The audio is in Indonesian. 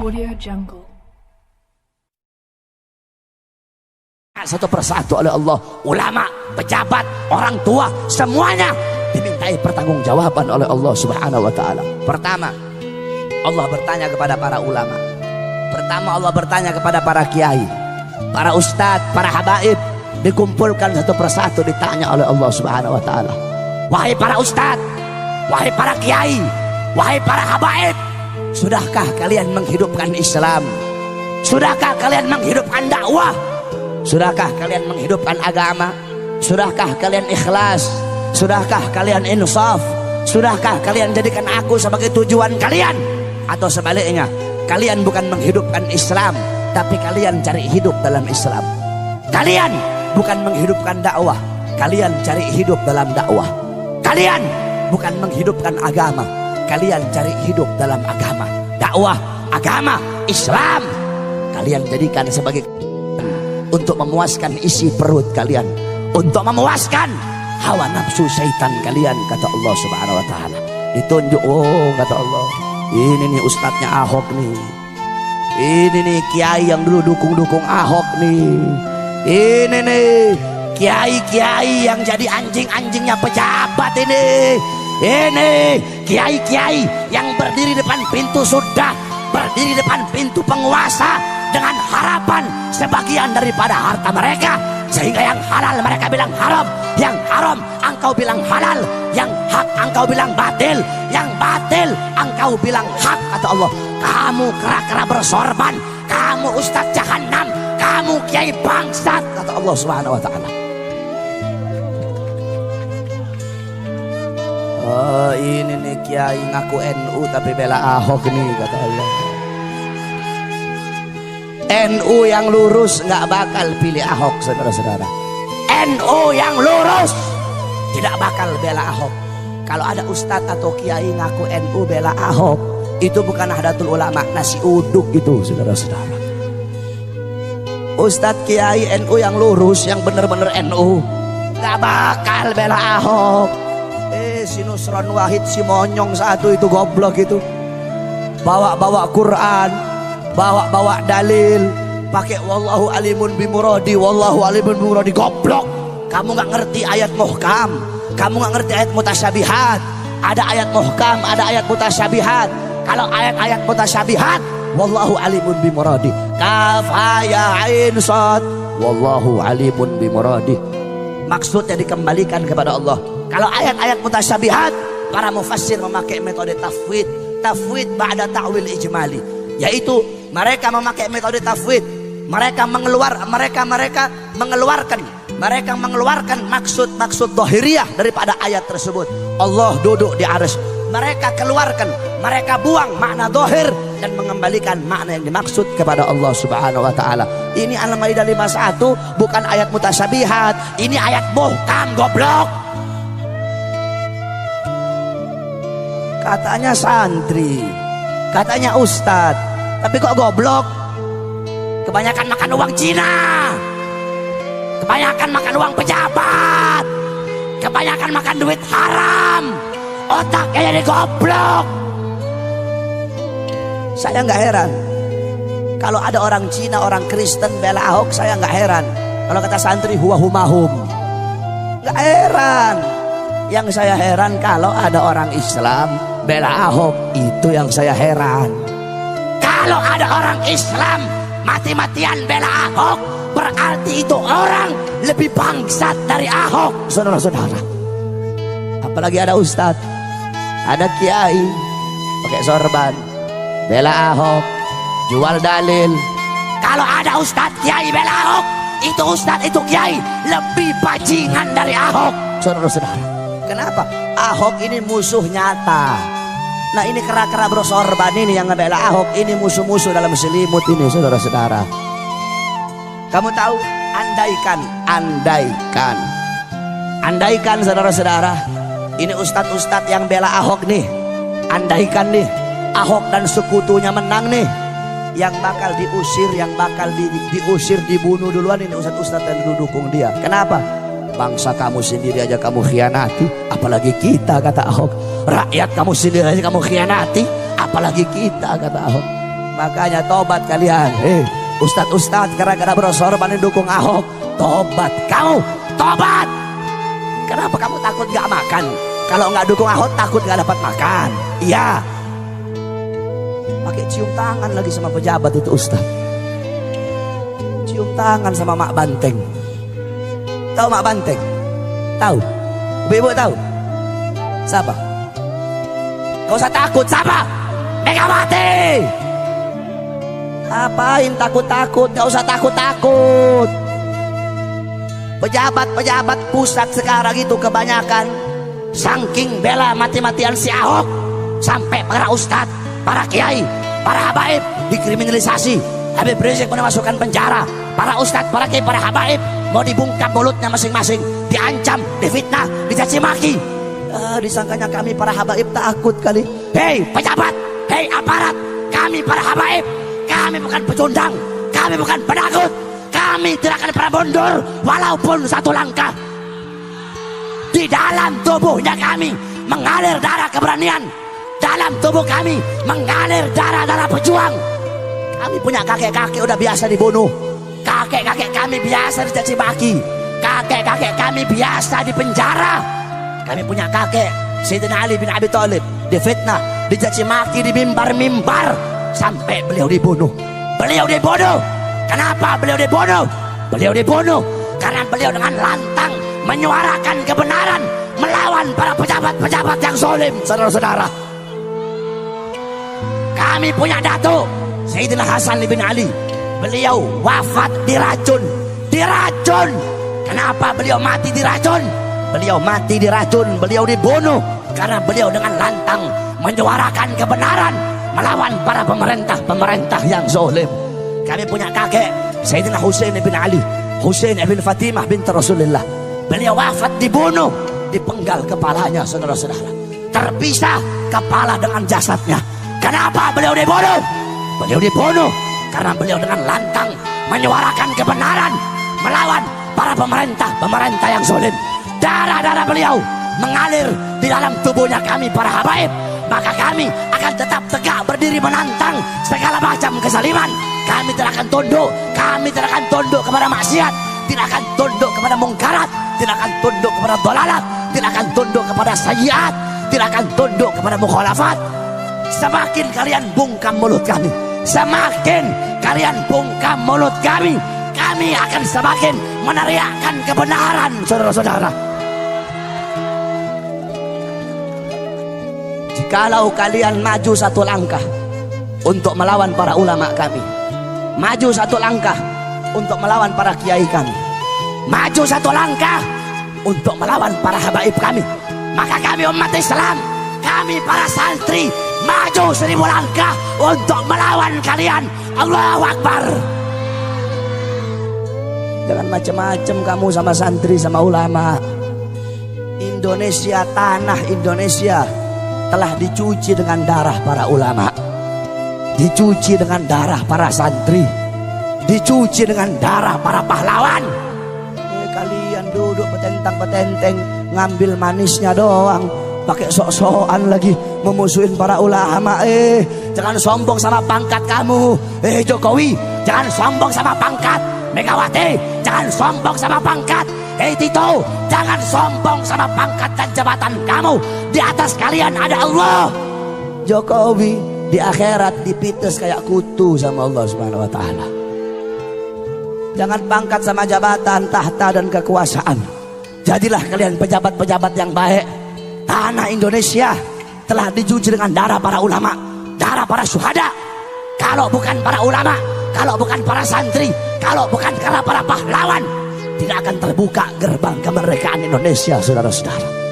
Audio Jungle. Satu persatu oleh Allah, ulama, pejabat, orang tua, semuanya dimintai pertanggungjawaban oleh Allah Subhanahu wa taala. Pertama, Allah bertanya kepada para ulama. Pertama, Allah bertanya kepada para kiai, para ustadz, para habaib, dikumpulkan satu persatu ditanya oleh Allah Subhanahu wa taala. Wahai para ustadz, wahai para kiai, wahai para habaib, sudahkah kalian menghidupkan Islam? Sudahkah kalian menghidupkan dakwah? Sudahkah kalian menghidupkan agama? Sudahkah kalian ikhlas? Sudahkah kalian insaf? Sudahkah kalian jadikan aku sebagai tujuan kalian? Atau sebaliknya, kalian bukan menghidupkan Islam, tapi kalian cari hidup dalam Islam. Kalian bukan menghidupkan dakwah, kalian cari hidup dalam dakwah. Kalian bukan menghidupkan agama, kalian cari hidup dalam agama. Dakwah, agama, Islam kalian jadikan sebagai untuk memuaskan isi perut kalian, untuk memuaskan hawa nafsu syaitan kalian, kata Allah Subhanahu wa taala. Ditunjuk, oh kata Allah, ini nih ustadznya Ahok nih, ini nih kiai yang dulu dukung Ahok nih, ini nih kiai-kiai yang jadi anjing-anjingnya pejabat ini kiai-kiai yang berdiri depan pintu sudah berdiri depan pintu penguasa dengan harapan sebagian daripada harta mereka, sehingga yang halal mereka bilang haram, yang haram engkau bilang halal, yang hak engkau bilang batil, yang batil engkau bilang hak. Kata Allah, kamu kera-kera bersorban, kamu ustadz jahanam, kamu kiai bangsat, kata Allah Subhanahu wa taala. Oh, ini nih kiai ngaku NU tapi bela Ahok nih, kata Allah. NU yang lurus nggak bakal pilih Ahok, saudara-saudara. NU yang lurus tidak bakal bela Ahok. Kalau ada ustadz atau kiai ngaku NU bela Ahok, itu bukan Nahdlatul Ulama, nasi uduk itu, saudara-saudara. Ustadz kiai NU yang lurus, yang bener-bener NU, nggak bakal bela Ahok. Si Nusron Wahid, si monyong satu itu, goblok itu, bawa-bawa Quran, bawa-bawa dalil, pakai wallahu alimun bimuradi, wallahu alimun bimuradi, goblok. Kamu nggak ngerti ayat muhkam, kamu nggak ngerti ayat mutasyabihat. Ada ayat muhkam, ada ayat mutasyabihat. Kalau ayat-ayat mutasyabihat, wallahu alimun bimuradi, kaf ya ain sad, wallahu alimun bimuradi, maksudnya dikembalikan kepada Allah. Kalau ayat-ayat mutasyabihat, para mufassir memakai metode tafwid, tafwid ba'da ta'wil ijmali, yaitu mereka memakai metode tafwid, mereka mengeluarkan maksud zahiriyah daripada ayat tersebut. Allah duduk di arsy, mereka keluarkan, mereka buang makna zahir dan mengembalikan makna yang dimaksud kepada Allah Subhanahu wa taala. Ini Al-Maidah 51 bukan ayat mutasyabihat, ini ayat muhkam, goblok. Katanya santri, katanya ustadz, tapi kok goblok? Kebanyakan makan uang Cina, kebanyakan makan uang pejabat, kebanyakan makan duit haram, otaknya jadi goblok. Saya nggak heran kalau ada orang Cina, orang Kristen bela Ahok, saya nggak heran. Kalau kata santri huwa humahum, nggak heran. Yang saya heran kalau ada orang Islam bela Ahok, itu yang saya heran. Kalau ada orang Islam mati-matian bela Ahok, berarti itu orang lebih bangsat dari Ahok, saudara-saudara. Apalagi ada ustadz, ada kiai pakai sorban bela Ahok, jual dalil. Kalau ada ustadz kiai bela Ahok, itu ustadz, itu kiai lebih bajingan dari Ahok, saudara-saudara. Kenapa? Ahok ini musuh nyata. Nah, ini kera-kera bersorban ini yang ngebela Ahok, ini musuh-musuh dalam selimut ini, saudara-saudara. Kamu tahu, andaikan saudara-saudara, ini ustadz-ustadz yang bela Ahok nih, andaikan nih Ahok dan sekutunya menang nih, yang bakal diusir, yang bakal diusir, dibunuh duluan ini ustadz-ustadz yang dukung dia. Kenapa? Bangsa kamu sendiri aja kamu khianati, apalagi kita, kata Ahok. Rakyat kamu sendiri aja kamu khianati, apalagi kita, kata Ahok. Makanya tobat kalian. Ustadz gara-gara bersorban dukung Ahok, tobat kamu, tobat. Kenapa kamu takut gak makan? Kalau nggak dukung Ahok takut nggak dapat makan. Iya. Pakai cium tangan lagi sama pejabat itu Ustadz. Cium tangan sama Mak Banteng. Tahu Mak Banteng? Tahu? Ibu tahu? Siapa? Gak usah takut, siapa? Megawati. Apain takut-takut? Gak usah takut-takut. Pejabat-pejabat pusat sekarang itu kebanyakan saking bela mati-matian si Ahok, sampai para ustadz, para kiai, para habaib dikriminalisasi. Habib Rizik mau dimasukkan penjara. Para ustadz, para kiai, para habaib mau dibungkam mulutnya masing-masing, diancam, difitnah, dicaci maki. Disangkanya kami para habaib takut kali. Hei pejabat, hei aparat, kami para habaib, kami bukan pecundang, kami bukan penakut, kami tidak akan pernah mundur walaupun satu langkah. Di dalam tubuhnya kami mengalir darah keberanian, dalam tubuh kami mengalir darah-darah pejuang. Kami punya kakek-kakek udah biasa dibunuh, kakek-kakek kami biasa dicaci maki, kakek-kakek kami biasa dipenjara. Kami punya kakek Sayyidina Ali bin Abi Thalib difitnah, dicaci maki di mimbar-mimbar sampai beliau dibunuh. Beliau dibunuh. Kenapa beliau dibunuh? Beliau dibunuh karena beliau dengan lantang menyuarakan kebenaran melawan para pejabat-pejabat yang zalim. Saudara-saudara, kami punya datuk Sayyidina Hasan bin Ali. Beliau wafat diracun. Diracun. Kenapa beliau mati diracun? Beliau mati diracun, beliau dibunuh karena beliau dengan lantang menyuarakan kebenaran melawan para pemerintah yang zalim. Kami punya kakek Sayyidina Husain bin Ali, Husain bin Fatimah binti Rasulullah. Beliau wafat dibunuh, dipenggal kepalanya, saudara-saudara. Terpisah kepala dengan jasadnya. Kenapa beliau dibunuh? Beliau dibunuh karena beliau dengan lantang menyuarakan kebenaran melawan para pemerintah yang zalim. Darah-darah beliau mengalir di dalam tubuhnya kami para habaib. Maka kami akan tetap tegak berdiri menantang segala macam kezaliman. Kami tidak akan tunduk. Kami tidak akan tunduk kepada maksiat, tidak akan tunduk kepada mungkarat, tidak akan tunduk kepada dolalat, tidak akan tunduk kepada sayyiat, tidak akan tunduk kepada mukhalafat. Semakin kalian bungkam mulut kami, semakin kalian bungkam mulut kami akan semakin meneriakkan kebenaran, saudara-saudara. Jikalau kalian maju satu langkah untuk melawan para ulama kami, maju satu langkah untuk melawan para kiai kami, maju satu langkah untuk melawan para habaib kami, maka kami umat Islam, kami para santri maju 1000 langkah untuk melawan kalian. Allahu Akbar. Jangan macam-macam kamu sama santri sama ulama. Indonesia, tanah Indonesia telah dicuci dengan darah para ulama, dicuci dengan darah para santri, dicuci dengan darah para pahlawan. Kalian duduk petentang-petenteng ngambil manisnya doang, pakai sok-sokan lagi memusuhin para ulama. Jangan sombong sama pangkat kamu. Jokowi, jangan sombong sama pangkat. Megawati, jangan sombong sama pangkat. Tito, jangan sombong sama pangkat dan jabatan kamu. Di atas kalian ada Allah. Jokowi di akhirat dipites kayak kutu sama Allah Subhanahu wa taala. Jangan pangkat sama jabatan, tahta dan kekuasaan. Jadilah kalian pejabat-pejabat yang baik. Tanah Indonesia telah dicuci dengan darah para ulama, darah para syuhada. Kalau bukan para ulama, kalau bukan para santri, kalau bukan karena para pahlawan, tidak akan terbuka gerbang kemerdekaan Indonesia, saudara-saudara.